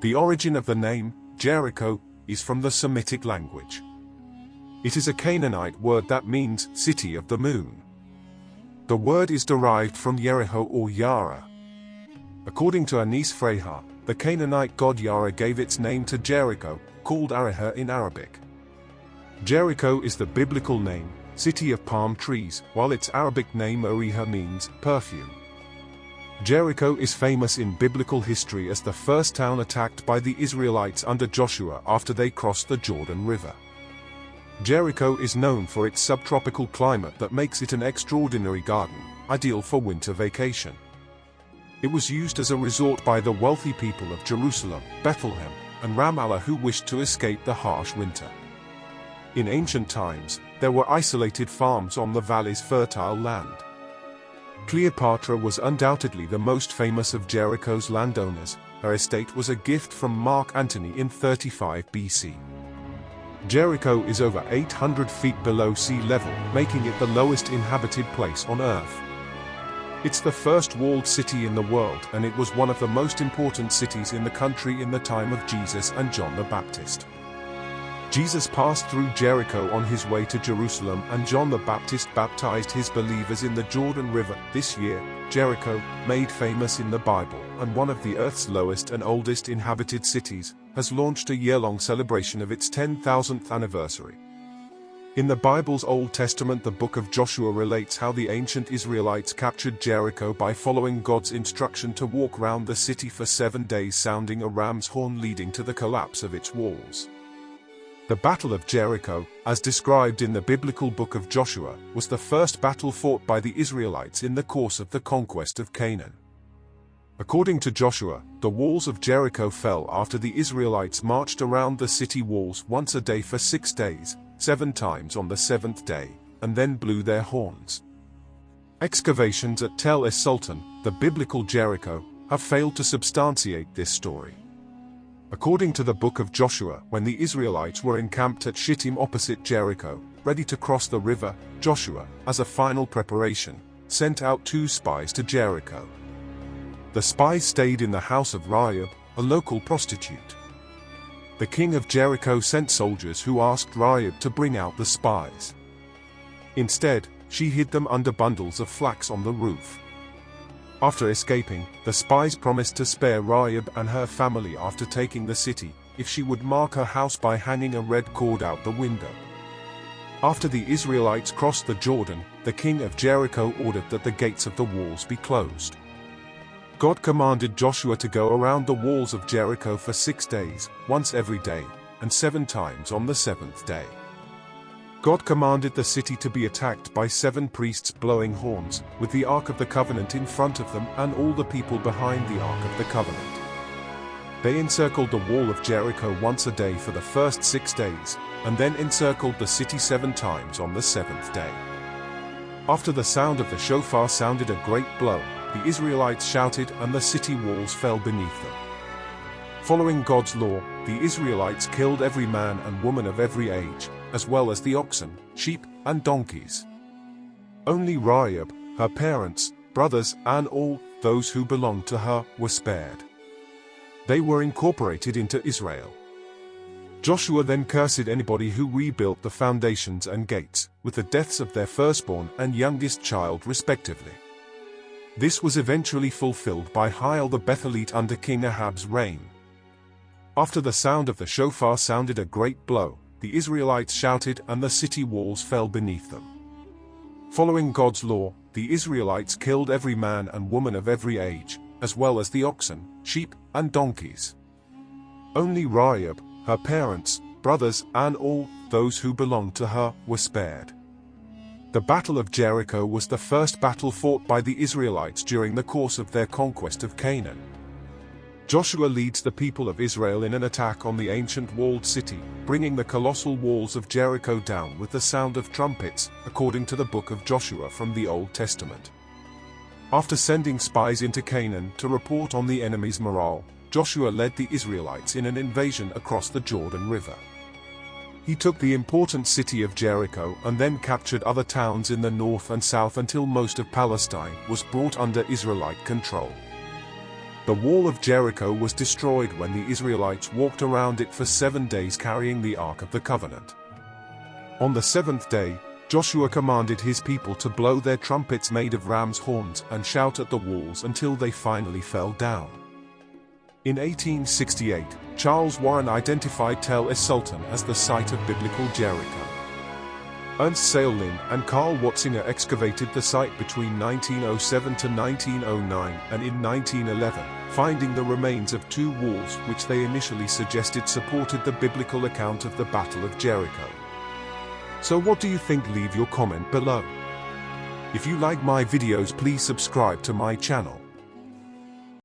The origin of the name, Jericho, is from the Semitic language. It is a Canaanite word that means city of the moon. The word is derived from yeriho or Yarah. According to Anis Freiha, the Canaanite God Yarah gave its name to Jericho, called Ariha in Arabic. Jericho is the biblical name, city of palm trees, while its Arabic name Er-Riha means perfume. Jericho is famous in biblical history as the first town attacked by the Israelites under Joshua after they crossed the Jordan River. Jericho is known for its subtropical climate that makes it an extraordinary garden, ideal for winter vacation. It was used as a resort by the wealthy people of Jerusalem, Bethlehem, and Ramallah who wished to escape the harsh winter. In ancient times, there were isolated farms on the valley's fertile land. Cleopatra was undoubtedly the most famous of Jericho's landowners. Her estate was a gift from Mark Antony in 35 BC. Jericho is over 800 feet below sea level, making it the lowest inhabited place on Earth. It's the first walled city in the world, and it was one of the most important cities in the country in the time of Jesus and John the Baptist. Jesus passed through Jericho on his way to Jerusalem, and John the Baptist baptized his believers in the Jordan River. This year, Jericho, made famous in the Bible, and one of the Earth's lowest and oldest inhabited cities, has launched a year-long celebration of its 10,000th anniversary. In the Bible's Old Testament, the book of Joshua relates how the ancient Israelites captured Jericho by following God's instruction to walk round the city for 7 days, sounding a ram's horn, leading to the collapse of its walls. The Battle of Jericho, as described in the biblical book of Joshua, was the first battle fought by the Israelites in the course of the conquest of Canaan. According to Joshua, the walls of Jericho fell after the Israelites marched around the city walls once a day for 6 days, 7 times on the 7th day, and then blew their horns. Excavations at Tel Es-Sultan, the biblical Jericho, have failed to substantiate this story. According to the book of Joshua, when the Israelites were encamped at Shittim opposite Jericho, ready to cross the river, Joshua, as a final preparation, sent out 2 spies to Jericho. The spies stayed in the house of Rahab, a local prostitute. The king of Jericho sent soldiers who asked Rahab to bring out the spies. Instead, she hid them under bundles of flax on the roof. After escaping, the spies promised to spare Rahab and her family after taking the city, if she would mark her house by hanging a red cord out the window. After the Israelites crossed the Jordan, the king of Jericho ordered that the gates of the walls be closed. God commanded Joshua to go around the walls of Jericho for 6 days, once every day, and 7 times on the 7th day. God commanded the city to be attacked by 7 priests blowing horns, with the Ark of the Covenant in front of them and all the people behind the Ark of the Covenant. They encircled the wall of Jericho once a day for the first 6 days, and then encircled the city 7 times on the 7th day. After the sound of the shofar sounded a great blow, the Israelites shouted and the city walls fell beneath them. Following God's law, the Israelites killed every man and woman of every age, as well as the oxen, sheep, and donkeys. Only Rahab, her parents, brothers, and all those who belonged to her were spared. They were incorporated into Israel. Joshua then cursed anybody who rebuilt the foundations and gates, with the deaths of their firstborn and youngest child respectively. This was eventually fulfilled by Hiel the Bethelite under King Ahab's reign. After the sound of the shofar sounded a great blow, the Israelites shouted and the city walls fell beneath them. Following God's law, the Israelites killed every man and woman of every age, as well as the oxen, sheep, and donkeys. Only Rahab, her parents, brothers, and all those who belonged to her were spared. The Battle of Jericho was the first battle fought by the Israelites during the course of their conquest of Canaan. Joshua leads the people of Israel in an attack on the ancient walled city, bringing the colossal walls of Jericho down with the sound of trumpets, according to the book of Joshua from the Old Testament. After sending spies into Canaan to report on the enemy's morale, Joshua led the Israelites in an invasion across the Jordan River. He took the important city of Jericho and then captured other towns in the north and south until most of Palestine was brought under Israelite control. The wall of Jericho was destroyed when the Israelites walked around it for 7 days carrying the Ark of the Covenant. On the 7th day, Joshua commanded his people to blow their trumpets made of ram's horns and shout at the walls until they finally fell down. In 1868, Charles Warren identified Tel es-Sultan as the site of Biblical Jericho. Ernst Seylin and Karl Watzinger excavated the site between 1907 to 1909 and in 1911, finding the remains of 2 walls which they initially suggested supported the biblical account of the Battle of Jericho. So what do you think? Leave your comment below. If you like my videos, please subscribe to my channel.